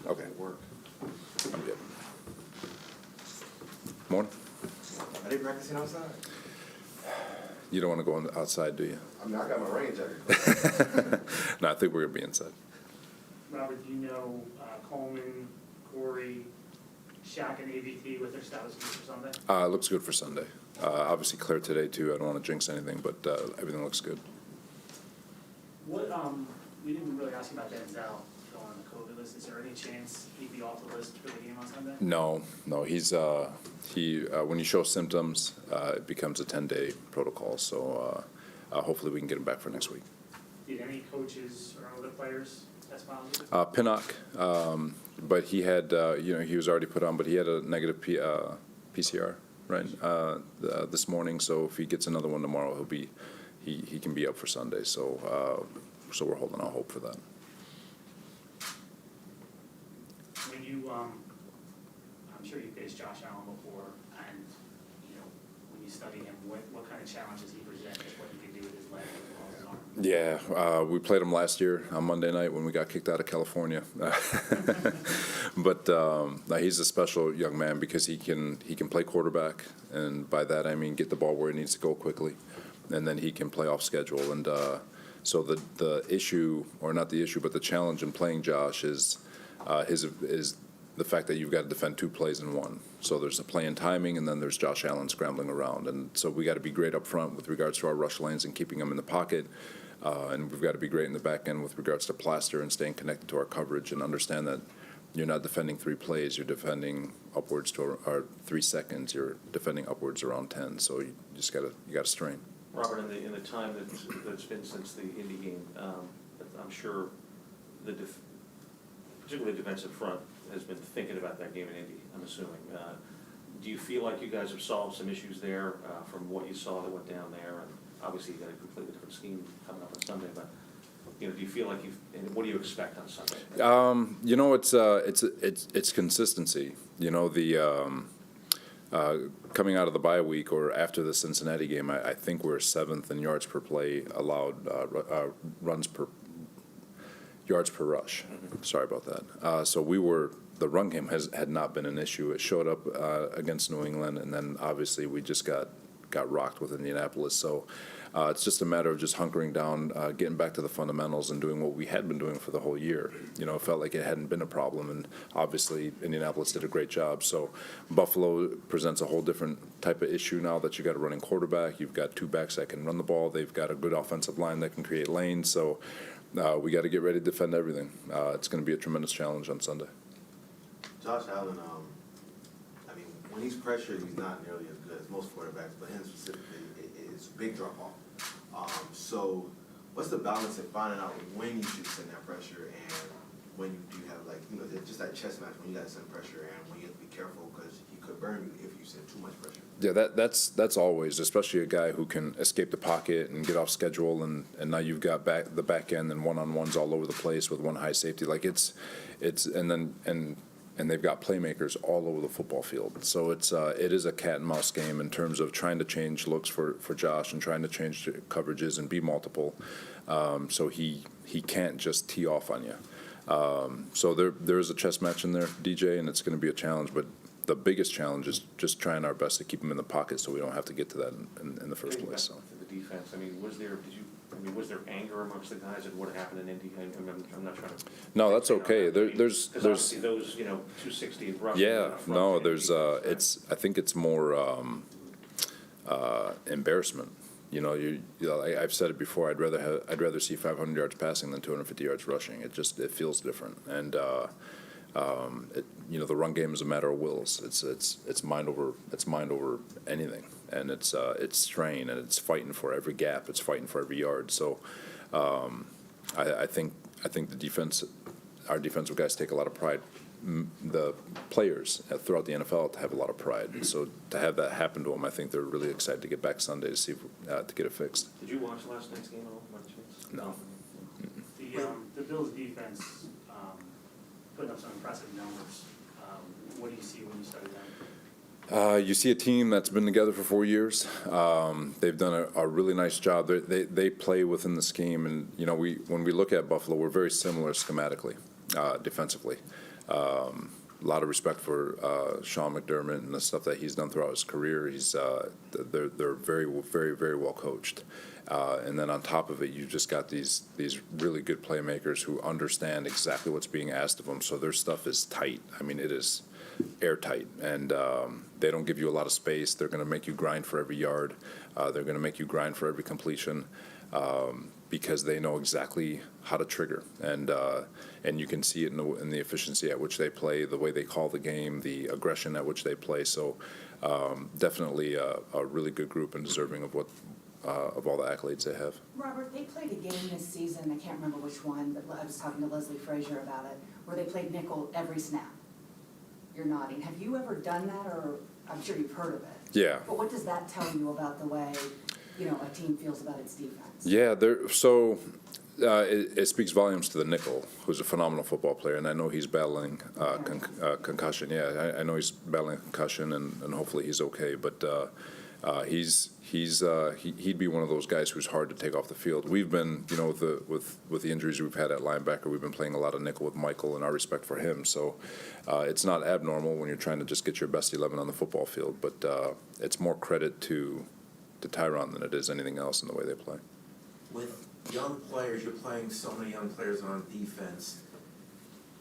Okay. Will work. I'm good. Morning. Are they practicing outside? You don't want to go outside, do you? I mean, I got my rain jacket. No, I think we're going to be inside. Robert, do you know Coleman, Corey, Shaq, and AVT with their status for Sunday? It looks good for Sunday. Obviously clear today, too. I don't want to jinx anything, but everything looks good. What, we didn't really ask you about Denzel going on the COVID list. Is there any chance he'd be off the list for the game on Sunday? No, he's when you show symptoms, it becomes a 10-day protocol. So hopefully we can get him back for next week. Did any coaches or other players test positive? Pinnock, but he had he was already put on, but he had a negative PCR this morning. So if he gets another one tomorrow, he can be up for Sunday. So we're holding out hope for that. When you, I'm sure you faced Josh Allen before, and when you study him, what kind of challenges he presents, what he can do with his leg as well as his arm? Yeah, we played him last year on Monday night when we got kicked out of California. But he's a special young man because he can play quarterback, and by that I mean get the ball where it needs to go quickly, and then he can play off schedule. And so the issue, or not the issue, but the challenge in playing Josh is the fact that you've got to defend two plays in one. So there's a play in timing, and then there's Josh Allen scrambling around. And so we got to be great up front with regards to our rush lanes and keeping them in the pocket. And we've got to be great in the back end with regards to plaster and staying connected to our coverage and understand that you're not defending 3 plays, you're defending upwards to or 3 seconds, you're defending upwards around 10. So you just got to strain. Robert, in the time that's been since the Indy game, I'm sure particularly the defensive front has been thinking about that game in Indy, I'm assuming. Do you feel like you guys have solved some issues there from what you saw that went down there? And obviously you got a completely different scheme coming up on Sunday, but do you feel like and what do you expect on Sunday? It's consistency. Coming out of the bye week or after the Cincinnati game, I think we're 7th in yards per play allowed, yards per rush. Sorry about that. So the run game had not been an issue. It showed up against New England, and then obviously we just got rocked with Indianapolis. So it's just a matter of just hunkering down, getting back to the fundamentals and doing what we had been doing for the whole year. It felt like it hadn't been a problem, and obviously Indianapolis did a great job. So Buffalo presents a whole different type of issue now that you got a running quarterback. You've got 2 backs that can run the ball. They've got a good offensive line that can create lanes. So we got to get ready to defend everything. It's going to be a tremendous challenge on Sunday. Josh Allen, I mean, when he's pressured, he's not nearly as good as most quarterbacks, but him specifically, it's a big drop-off. So what's the balance in finding out when you should send that pressure and when you do have, just that chess match, when you got to send pressure and when you have to be careful because he could burn you if you send too much pressure? Yeah, that's always, especially a guy who can escape the pocket and get off schedule, and now you've got the back end and one-on-ones all over the place with one high safety. And they've got playmakers all over the football field. So it is a cat and mouse game in terms of trying to change looks for Josh and trying to change coverages and be multiple. So he can't just tee off on you. So there is a chess match in there, DJ, and it's going to be a challenge. But the biggest challenge is just trying our best to keep him in the pocket so we don't have to get to that in the first place. So. The defense, I mean, was there anger amongst the guys at what happened in Indy? I'm not trying to. No, that's okay. There's those 260 in rush. Yeah, no, there's I think it's more embarrassment. I've said it before. I'd rather see 500 yards passing than 250 yards rushing. It feels different, and the run game is a matter of wills. It's mind over anything, and it's strain, and it's fighting for every gap. It's fighting for every yard. So I think the defense, our defensive guys take a lot of pride. The players throughout the NFL have a lot of pride, and so to have that happen to them, I think they're really excited to get back Sunday to see to get it fixed. Did you watch last night's game at all, by chance? No. The Bills' defense putting up some impressive numbers. What do you see when you study them? You see a team that's been together for 4 years. They've done a really nice job. They play within the scheme, and when we look at Buffalo, we're very similar schematically, defensively. A lot of respect for Sean McDermott and the stuff that he's done throughout his career. They're very, very, very well coached. And then on top of it, you've just got these really good playmakers who understand exactly what's being asked of them. So their stuff is tight. I mean, it is airtight, and they don't give you a lot of space. They're going to make you grind for every yard. They're going to make you grind for every completion. Because they know exactly how to trigger, and you can see it in the efficiency at which they play, the way they call the game, the aggression at which they play. So definitely a really good group and deserving of all the accolades they have. Robert, they played a game this season, I can't remember which one, but I was talking to Leslie Frazier about it, where they played nickel every snap. You're nodding. Have you ever done that, or I'm sure you've heard of it? Yeah. But what does that tell you about the way, a team feels about its defense? Yeah, it speaks volumes to the nickel, who's a phenomenal football player, and I know he's battling concussion. Yeah, I know he's battling concussion, and hopefully he's okay. But he'd be one of those guys who's hard to take off the field. We've been, with the injuries we've had at linebacker, we've been playing a lot of nickel with Michael, and our respect for him. So it's not abnormal when you're trying to just get your best 11 on the football field, but it's more credit to Tyron than it is anything else in the way they play. With young players, you're playing so many young players on defense,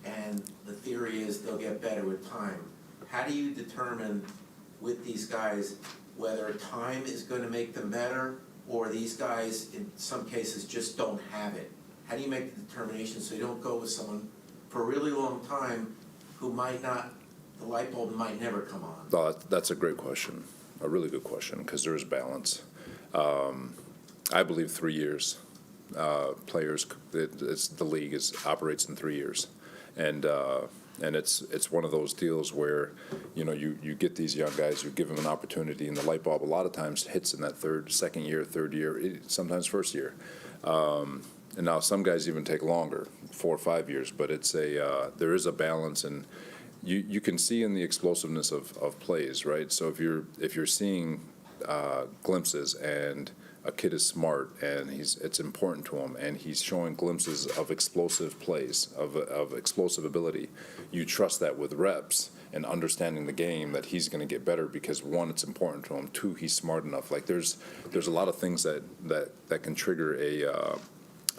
and the theory is they'll get better with time. How do you determine with these guys whether time is going to make them better, or these guys in some cases just don't have it? How do you make the determination so you don't go with someone for a really long time who might not, the light bulb might never come on? Oh, that's a great question, a really good question, because there is balance. I believe 3 years. Players, the league operates in 3 years, and it's one of those deals where you get these young guys, you give them an opportunity, and the light bulb a lot of times hits in that second year, third year, sometimes first year. And now some guys even take longer, 4 or 5 years, but there is a balance, and you can see in the explosiveness of plays, right? So if you're seeing glimpses, and a kid is smart and it's important to him, and he's showing glimpses of explosive plays, of explosive ability, you trust that with reps and understanding the game that he's going to get better because, one, it's important to him, two, he's smart enough. Like there's a lot of things that can trigger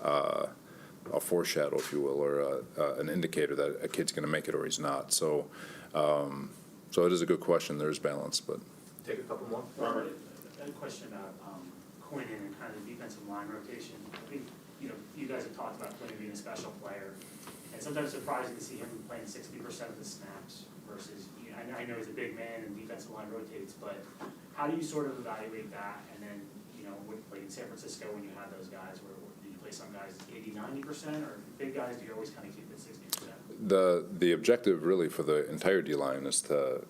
a foreshadow, if you will, or an indicator that a kid's going to make it or he's not. So it is a good question. There is balance, but Take a couple more. Robert, a question about Quinn and kind of the defensive line rotation. I think, you guys have talked about Quinn being a special player, and sometimes surprising to see him playing 60% of the snaps versus, I know he's a big man and defensive line rotates, but how do you sort of evaluate that? And then, like in San Francisco when you had those guys, where do you play some guys 80, 90%, or big guys, do you always kind of keep it 60%? the objective really for the entire D-line is to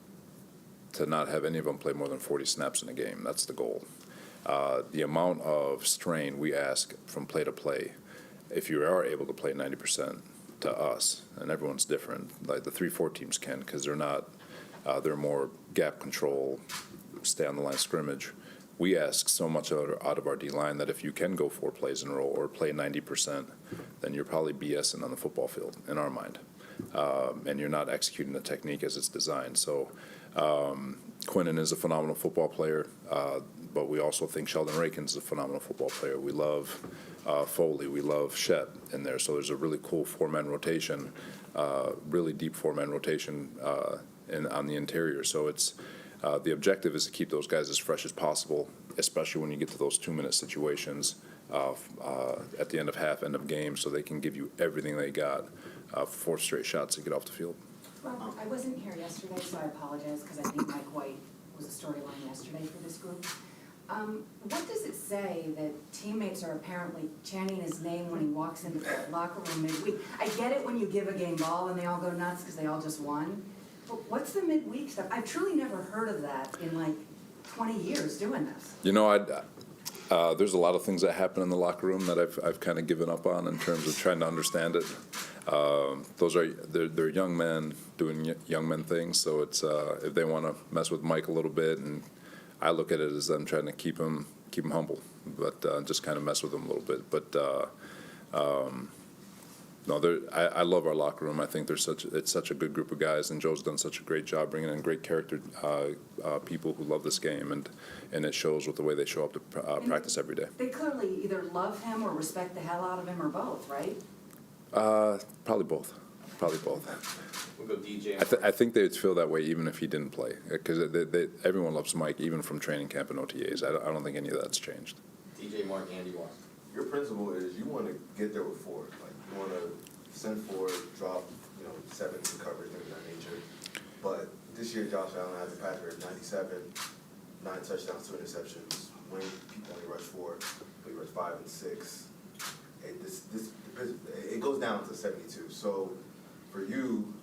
not have any of them play more than 40 snaps in a game. That's the goal. The amount of strain we ask from play to play, if you are able to play 90% to us, and everyone's different, like the 3-4 teams can, because they're more gap control, stay on the line of scrimmage. We ask so much out of our D-line that if you can go 4 plays in a row or play 90%, then you're probably BSing on the football field, in our mind. And you're not executing the technique as it's designed. So Quinnen is a phenomenal football player, but we also think Sheldon Rankins is a phenomenal football player. We love Foley, we love Shep in there. So there's a really cool 4-man rotation, really deep 4-man rotation on the interior. So it's the objective is to keep those guys as fresh as possible, especially when you get to those 2-minute situations at the end of half, end of game, so they can give you everything they got, 4 straight shots to get off the field. Well, I wasn't here yesterday, so I apologize, because I think Mike White was a storyline yesterday for this group. What does it say that teammates are apparently chanting his name when he walks into the locker room midweek? I get it when you give a game ball and they all go nuts because they all just won. But what's the midweek stuff? I've truly never heard of that in like 20 years doing this. There's a lot of things that happen in the locker room that I've kind of given up on in terms of trying to understand it. They're young men doing young men things, so it's if they want to mess with Mike a little bit, and I look at it as them trying to keep him humble, but just kind of mess with him a little bit. But No, I love our locker room. I think it's such a good group of guys, and Joe's done such a great job bringing in great character people who love this game, and it shows with the way they show up to practice every day. They clearly either love him or respect the hell out of him, or both, right? Probably both. Probably both. We'll go DJ. I think they'd feel that way even if he didn't play, because everyone loves Mike, even from training camp and OTAs. I don't think any of that's changed. DJ, Mark, Andy, Watson. Your principle is you want to get there with four. Like, you want to send forward, drop, 7 in coverage, things of that nature. But this year, Josh Allen has a passer rate of 97, 9 touchdowns, 2 interceptions. When people only rush 4, we rush 5 and 6. It goes down to 72. So for you,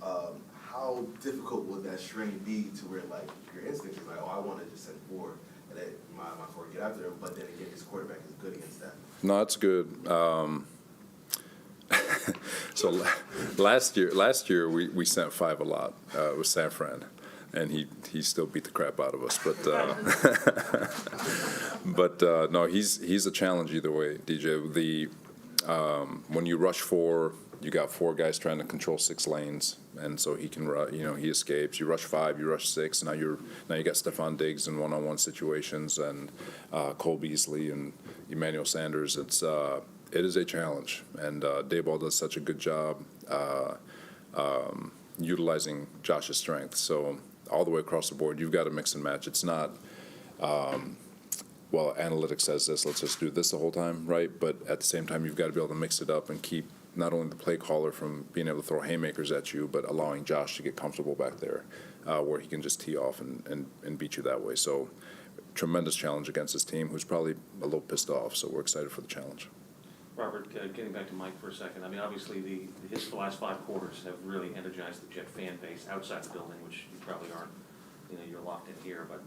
how difficult would that strain be to where, like, your instinct is like, oh, I want to just send forward and let my forward get after him, but then again, his quarterback is good against that. No, that's good. So last year we sent 5 a lot with San Fran, and he still beat the crap out of us. But no, he's a challenge either way, DJ. When you rush 4, you got 4 guys trying to control 6 lanes, and so he can he escapes. You rush 5, you rush 6. Now you got Stephon Diggs in one-on-one situations, and Cole Beasley and Emmanuel Sanders. It is a challenge, and Dayball does such a good job utilizing Josh's strength. So all the way across the board, you've got to mix and match. It's not, well, analytics says this, let's just do this the whole time, right? But at the same time, you've got to be able to mix it up and keep not only the play caller from being able to throw haymakers at you, but allowing Josh to get comfortable back there where he can just tee off and beat you that way. So tremendous challenge against this team, who's probably a little pissed off. So we're excited for the challenge. Robert, getting back to Mike for a second, I mean, obviously the last 5 quarters have really energized the Jet fan base outside the building, which you probably aren't, you're locked in here, but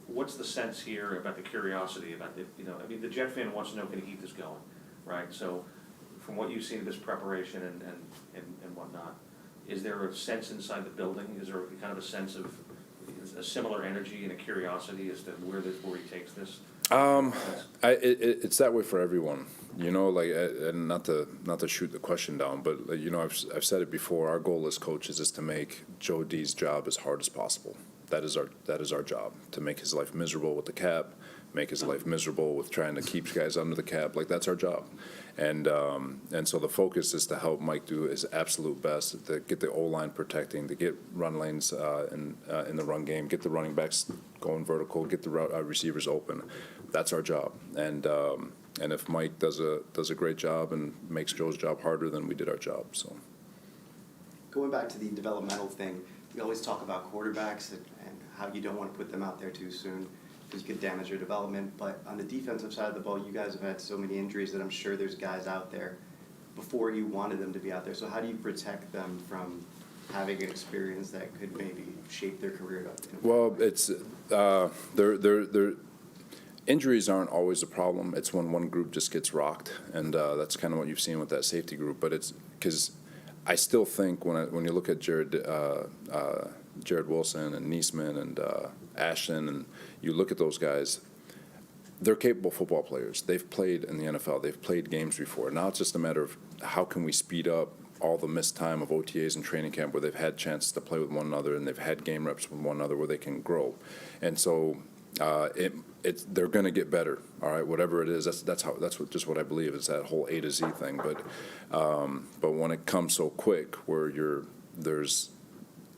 what's the sense here about the curiosity about the Jet fan wants to know, can he keep this going, right? So from what you've seen of this preparation and whatnot, is there a sense inside the building? Is there kind of a sense of a similar energy and a curiosity as to where he takes this? It's that way for everyone, and not to shoot the question down, but I've said it before. Our goal as coaches is to make Joe D's job as hard as possible. That is our job, to make his life miserable with the cap, make his life miserable with trying to keep guys under the cap. Like, that's our job, and so the focus is to help Mike do his absolute best to get the O-line protecting, to get run lanes in the run game, get the running backs going vertical, get the receivers open. That's our job, and if Mike does a great job and makes Joe's job harder, then we did our job. So, going back to the developmental thing, we always talk about quarterbacks and how you don't want to put them out there too soon because you could damage your development. But on the defensive side of the ball, you guys have had so many injuries that I'm sure there's guys out there before you wanted them to be out there. So how do you protect them from having an experience that could maybe shape their career? Well, it's they're injuries aren't always a problem. It's when one group just gets rocked, and that's kind of what you've seen with that safety group. But it's because I still think when you look at Jared Wilson and Niesman and Ashton, and you look at those guys, they're capable football players. They've played in the NFL. They've played games before. Now it's just a matter of how can we speed up all the missed time of OTAs and training camp where they've had chances to play with one another and they've had game reps with one another where they can grow. And so they're going to get better. All right, whatever it is, that's what I believe. It's that whole A to Z thing. But when it comes so quick, where there's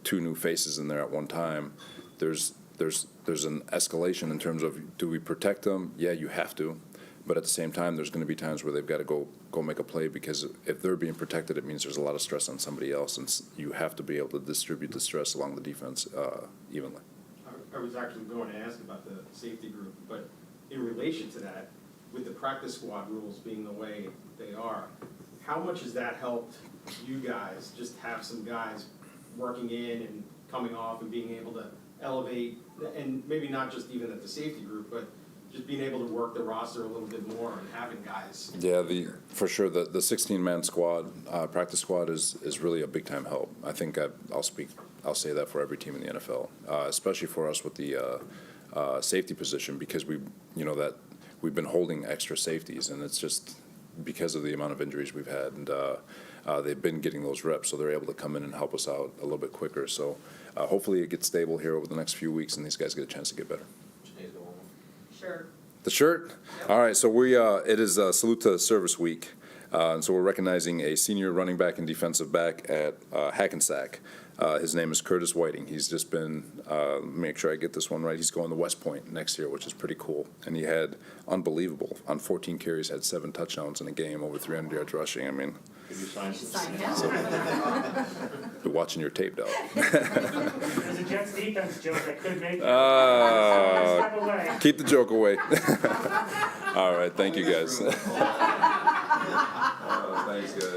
2 new faces in there at one time, there's an escalation in terms of, do we protect them? Yeah, you have to. But at the same time, there's going to be times where they've got to go make a play, because if they're being protected, it means there's a lot of stress on somebody else, and you have to be able to distribute the stress along the defense evenly. I was actually going to ask about the safety group, but in relation to that, with the practice squad rules being the way they are, how much has that helped you guys just have some guys working in and coming off and being able to elevate, and maybe not just even at the safety group, but just being able to work the roster a little bit more and having guys? Yeah, for sure. The 16-man squad, practice squad is really a big time help. I think I'll say that for every team in the NFL, especially for us with the safety position, because we've been holding extra safeties, and it's just because of the amount of injuries we've had, and they've been getting those reps, so they're able to come in and help us out a little bit quicker. So hopefully it gets stable here over the next few weeks, and these guys get a chance to get better. Sure. The shirt? All right, so it is Salute to Service Week. And so we're recognizing a senior running back and defensive back at Hackensack. His name is Curtis Whiting. He's just been, make sure I get this one right, he's going to West Point next year, which is pretty cool. And he had unbelievable, on 14 carries, had 7 touchdowns in a game, over 300 yards rushing. I mean, Could you sign Sign some? him. be watching your tape, dog. There's a Jets defense joke that could make it. Step away. Keep the joke away. All right, thank you, guys. Thanks, guys.